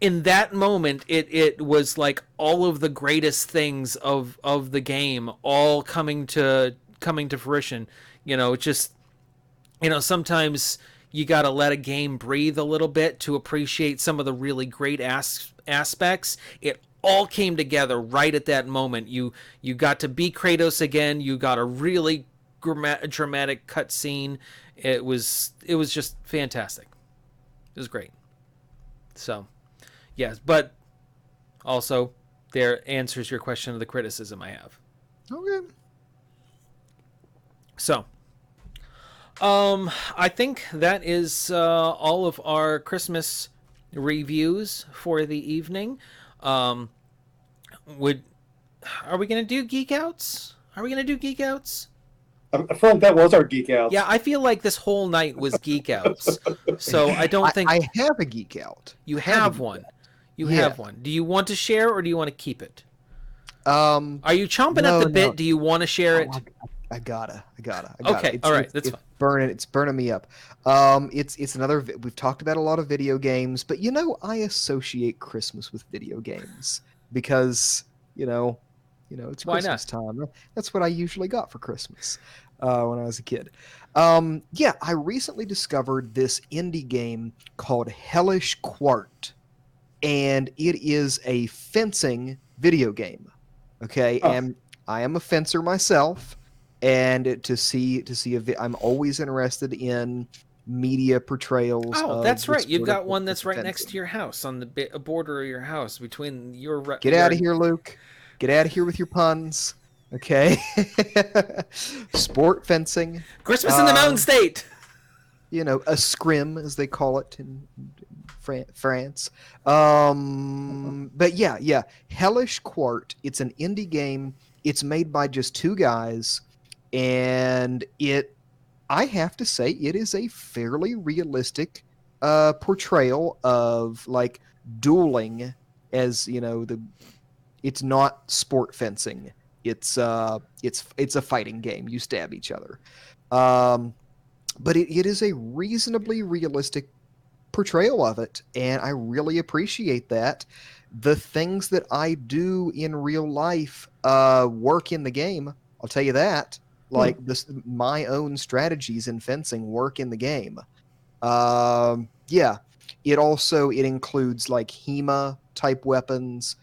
in that moment, it was like all of the greatest things of the game all coming to fruition. Sometimes you got to let a game breathe a little bit to appreciate some of the really great aspects. It all came together right at that moment. You got to be Kratos again. You got a really dramatic cutscene. It was just fantastic. It was great. So, yes, but also there answers your question of the criticism I have. Okay. So, I think that is all of our Christmas reviews for the evening. Are we gonna do Geek Outs? I feel like that was our Geek Out. Yeah, I feel like this whole night was Geek Outs. So I don't think I have a Geek Out. you have one. You have one. Do you want to share or do you want to keep it? Are you chomping at the bit? Do you want to share it? I gotta. Okay, all right, that's fine. It's burning me up. It's another. We've talked about a lot of video games, but I associate Christmas with video games because it's Why Christmas time. That's what I usually got for Christmas when I was a kid. I recently discovered this indie game called Hellish Quart, and it is a fencing video game. Okay, and I am a fencer myself. And to see I'm always interested in media portrayals. Oh, that's right. You've got one that's right next to your house, on the border of your house, between your. Get out of here, Luke. Get out of here with your puns. Okay. Sport fencing. Christmas in the Mountain State. A scrim, as they call it in France. But yeah. Hellish Quart. It's an indie game. It's made by just two guys. And it I have to say it is a fairly realistic portrayal of like dueling, as you know, it's not sport fencing. It's a fighting game. You stab each other. But it is a reasonably realistic portrayal of it, and I really appreciate that. The things that I do in real life work in the game. I'll tell you that. Like my own strategies in fencing work in the game. Yeah, it includes like HEMA type weapons,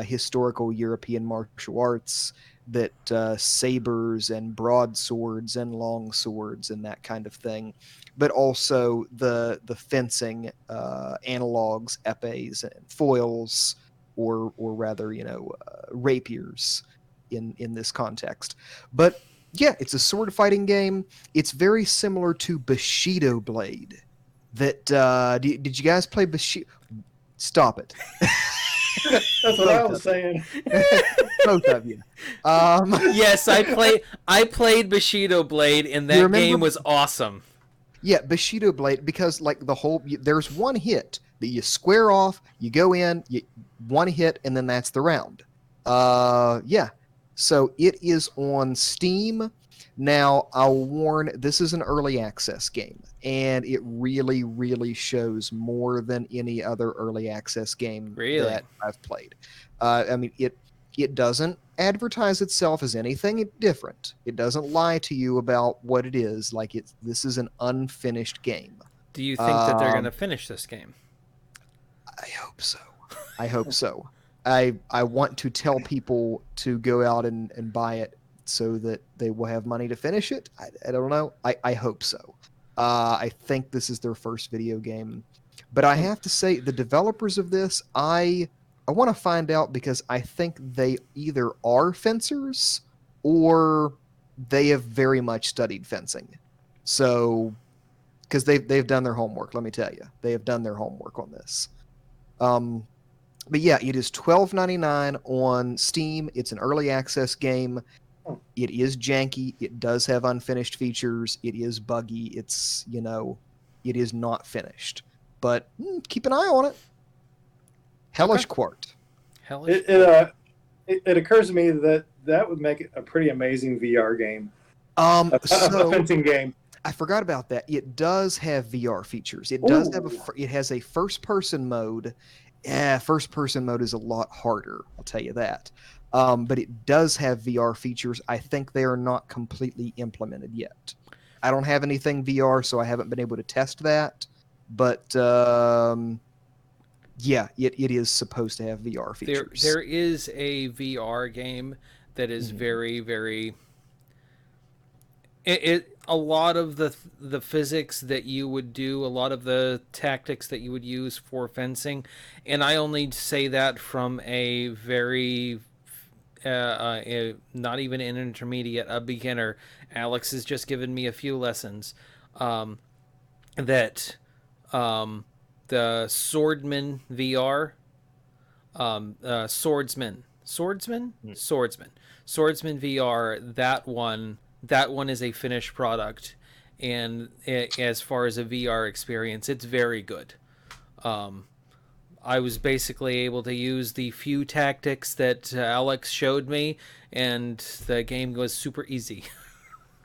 historical European martial arts, that sabers and broadswords and long swords and that kind of thing, but also the fencing analogs, epées and foils, or rather, rapiers in this context. But yeah, it's a sword fighting game. It's very similar to Bushido Blade. That did you guys play Bushido? Stop it. That's what I was saying. Both of you. Yes, I played Bushido Blade, and that game was awesome. Yeah, Bushido Blade, because like there's one hit that you square off, you go in, one hit, and then that's the round. Yeah. So it is on Steam. Now, I'll warn, this is an early access game, and it really, really shows more than any other early access game that I've played. I mean, it doesn't advertise itself as anything different. It doesn't lie to you about what it is. Like, this is an unfinished game. Do you think that they're going to finish this game? I hope so. I hope so. I want to tell people to go out and buy it so that they will have money to finish it. I don't know. I hope so. I think this is their first video game. But I have to say, the developers of this, I want to find out, because I think they either are fencers or they have very much studied fencing. So, because they've done their homework, let me tell you. They have done their homework on this. But yeah, it is $12.99 on Steam. It's an early access game. It is janky. It does have unfinished features. It is buggy. It's, it is not finished. But keep an eye on it. Hellish Quart. It occurs to me that would make it a pretty amazing VR game. A fencing game. I forgot about that. It does have VR features. It does have it has a first-person mode. Yeah, first-person mode is a lot harder, I'll tell you that. But it does have VR features. I think they are not completely implemented yet. I don't have anything VR, so I haven't been able to test that. But yeah, it is supposed to have VR features. There is a VR game that is very, very... a lot of the physics that you would do, a lot of the tactics that you would use for fencing, and I only say that from a very... not even an intermediate, a beginner. Alex has just given me a few lessons. That the Swordman VR, Swordsman VR. That one is a finished product, and as far as a VR experience, it's very good. I was basically able to use the few tactics that Alex showed me, and the game was super easy.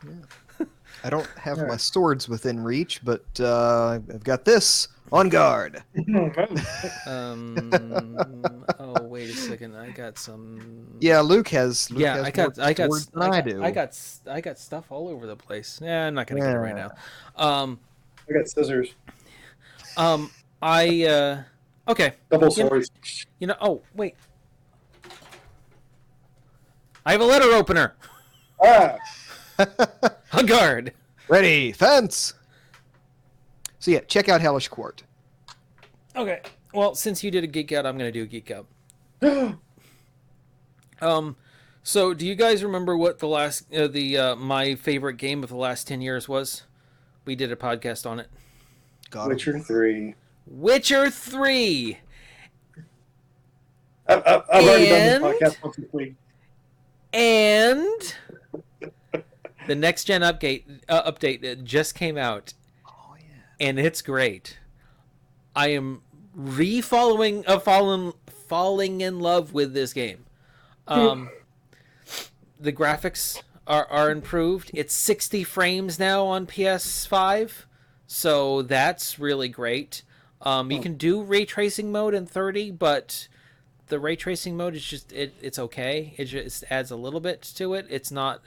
Yeah. I don't have my swords within reach, but I've got this. On guard. Oh, wait a second. I got some. Yeah, Luke has. I got do. I got stuff all over the place. Yeah, I'm not gonna get it right now. I got scissors. Okay. Double swords. Oh wait. I have a letter opener. On guard. Ready, fence. So yeah, check out Hellish Quart. Okay. Well, since you did a geek out, I'm gonna do a geek out. So do you guys remember what the last my favorite game of the last 10 years was? We did a podcast on it. Witcher 3. Witcher 3. I've already done this podcast once this week. And The next gen update that just came out, Oh yeah. and it's great. I am falling in love with this game. The graphics are improved. It's 60 frames now on PS5, so that's really great. You can do ray tracing mode in 30, but the ray tracing mode is just it's okay. It just adds a little bit to it. It's not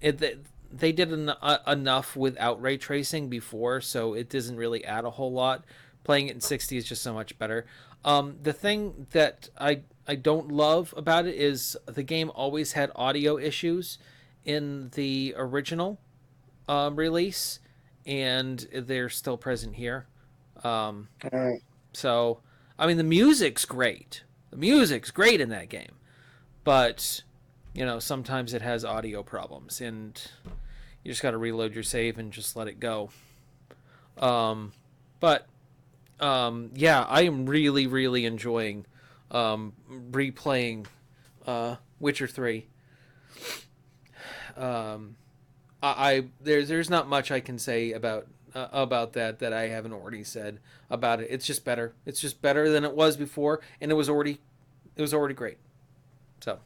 they did enough without ray tracing before, so it doesn't really add a whole lot. Playing it in 60 is just so much better. The thing that I don't love about it is the game always had audio issues in the original release, and they're still present here. So, I mean, the music's great. The music's great in that game, but sometimes it has audio problems, and you just got to reload your save and just let it go. But yeah, I am really, really enjoying replaying Witcher 3. There's not much I can say about that I haven't already said about it. It's just better. It's just better than it was before, and it was already great. So,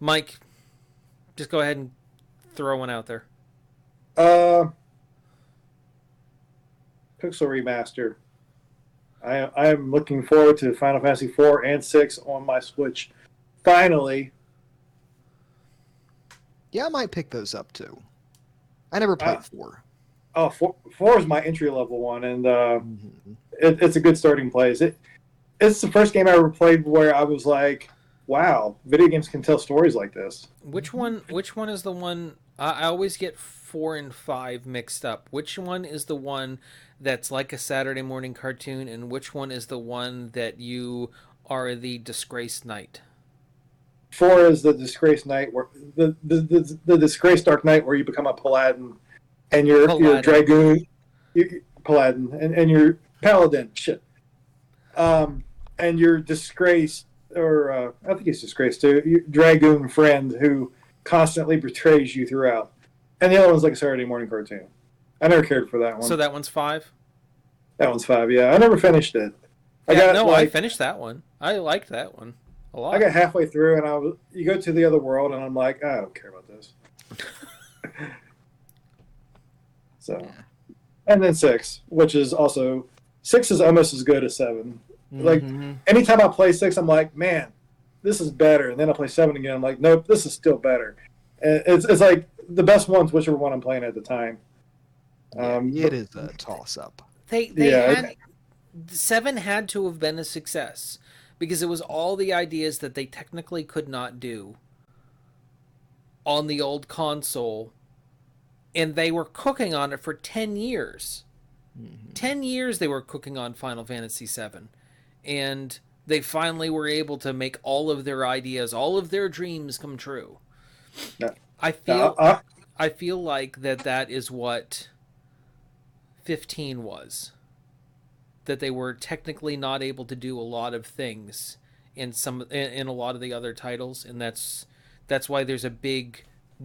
Mike, just go ahead and throw one out there. Pixel remaster. I am looking forward to Final Fantasy 4 and 6 on my Switch. Finally. Yeah, I might pick those up too. I never played 4. Oh, 4 is my entry level one, and it's a good starting place. It's the first game I ever played where I was like, "Wow, video games can tell stories like this." Which one is the one? I always get 4 and 5 mixed up. Which one is the one that's like a Saturday morning cartoon, and which one is the one that you are the disgraced knight? 4 is the disgraced knight, where the disgraced dark knight, where you become a paladin, and you're dragoon, paladin, and you're paladin. Shit. And your disgraced, or I think he's disgraced too, your dragoon friend who constantly betrays you throughout. And the other one's like a Saturday morning cartoon. I never cared for that one. So that one's 5? That one's 5, yeah. I never finished it. I finished that one. I liked that one a lot. I got halfway through, and you go to the other world, and I'm like, I don't care about this. So, and then 6, which is also 6 is almost as good as 7. Like anytime I play 6, I'm like, man, this is better. And then I play 7 again. I'm like, nope, this is still better. And it's like the best one's whichever one I'm playing at the time. It is a toss up. 7 had to have been a success because it was all the ideas that they technically could not do on the old console, and they were cooking on it for 10 years. 10 years they were cooking on Final Fantasy 7, and they finally were able to make all of their ideas, all of their dreams come true. I feel like that is what 15 was. That they were technically not able to do a lot of things in a lot of the other titles, and that's why there's a big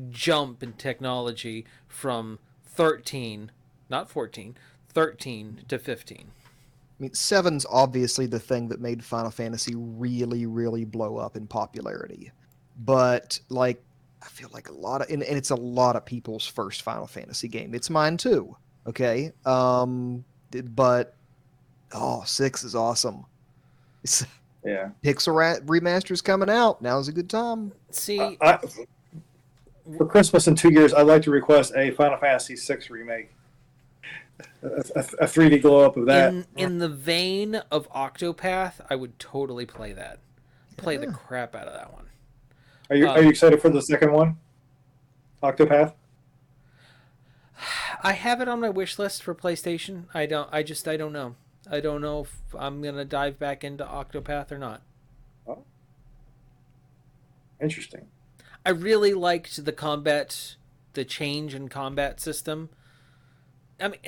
jump in technology from 13, not 14, 13 to 15. I mean, 7's obviously the thing that made Final Fantasy really, really blow up in popularity. But, like, I feel like and it's a lot of people's first Final Fantasy game. It's mine too, okay? But, 6 is awesome. Yeah. Pixel Remaster's coming out. Now's a good time. See, for Christmas in 2 years, I'd like to request a Final Fantasy 6 remake. A 3D glow up of that. In the vein of Octopath, I would totally play that. Play the crap out of that one. Are you excited for the second one? Octopath? I have it on my wish list for PlayStation. I don't know. I don't know if I'm gonna dive back into Octopath or not. Oh. Interesting. I really liked the change in combat system. I mean,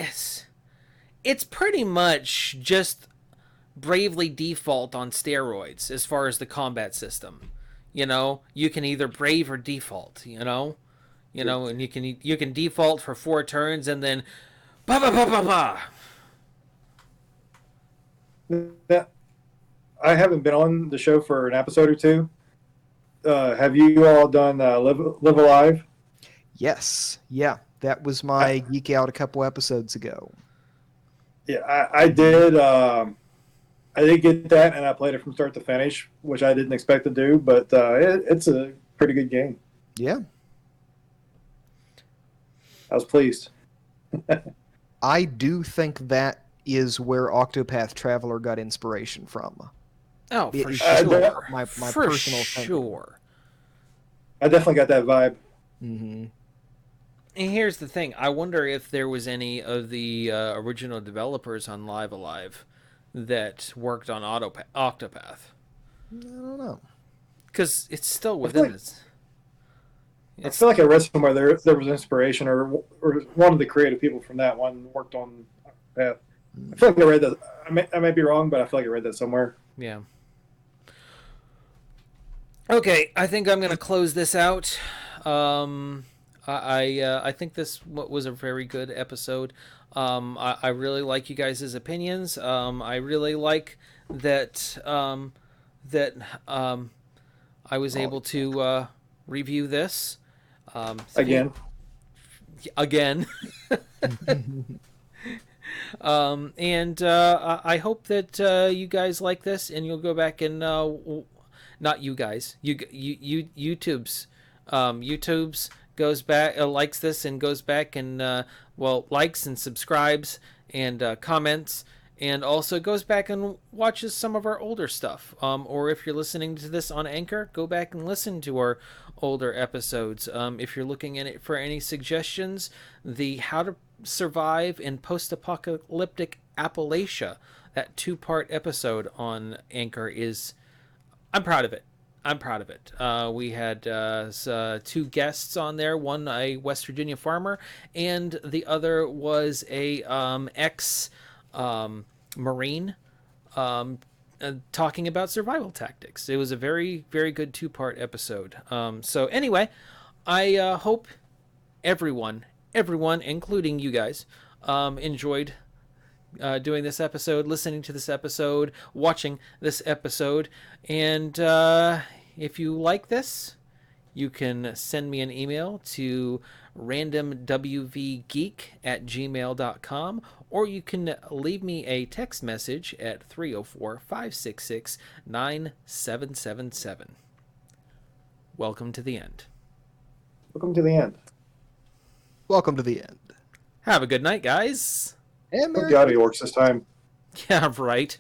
it's pretty much just Bravely Default on steroids as far as the combat system. You can either brave or default, You know, and you can default for 4 turns and then ba ba ba ba ba. Yeah, I haven't been on the show for an episode or two. Have you all done Live Alive? Yes, yeah, that was my geek out a couple episodes ago. Yeah, I did. I did get that, and I played it from start to finish, which I didn't expect to do. But it's a pretty good game. Yeah, I was pleased. I do think that is where Octopath Traveler got inspiration from. Oh, for It- sure. my For personal opinion. sure. I definitely got that vibe. Mm-hmm. And here's the thing. I wonder if there was any of the original developers on Live Alive that worked on Octopath. I don't know. Because it's still within like- this. I feel like I read somewhere there was inspiration, or one of the creative people from that one worked on Path. I feel like I read that. I might be wrong, but I feel like I read that somewhere. Yeah. Okay, I think I'm going to close this out. I think this was a very good episode. I really like you guys' opinions. I really like that I was able to review this Again, again. And I hope that you guys like this, and you'll go back and not you guys, YouTube's goes back, likes this and goes back and likes and subscribes and comments, and also goes back and watches some of our older stuff. Or if you're listening to this on Anchor, go back and listen to our older episodes. If you're looking in it for any suggestions, the How to Survive in Post-Apocalyptic Appalachia, that 2-part episode on Anchor is, I'm proud of it. We had 2 guests on there, one a West Virginia farmer, and the other was a ex-Marine talking about survival tactics. It was a very, very good 2-part episode. So anyway, I hope everyone, including you guys, enjoyed doing this episode, listening to this episode, watching this episode. And if you like this, you can send me an email to randomwvgeek@gmail.com, or you can leave me a text message at 304-566-9777. Welcome to the end. welcome to the end. Welcome to the end. Have a good night, guys. And Hope the audio works this time. Yeah, right.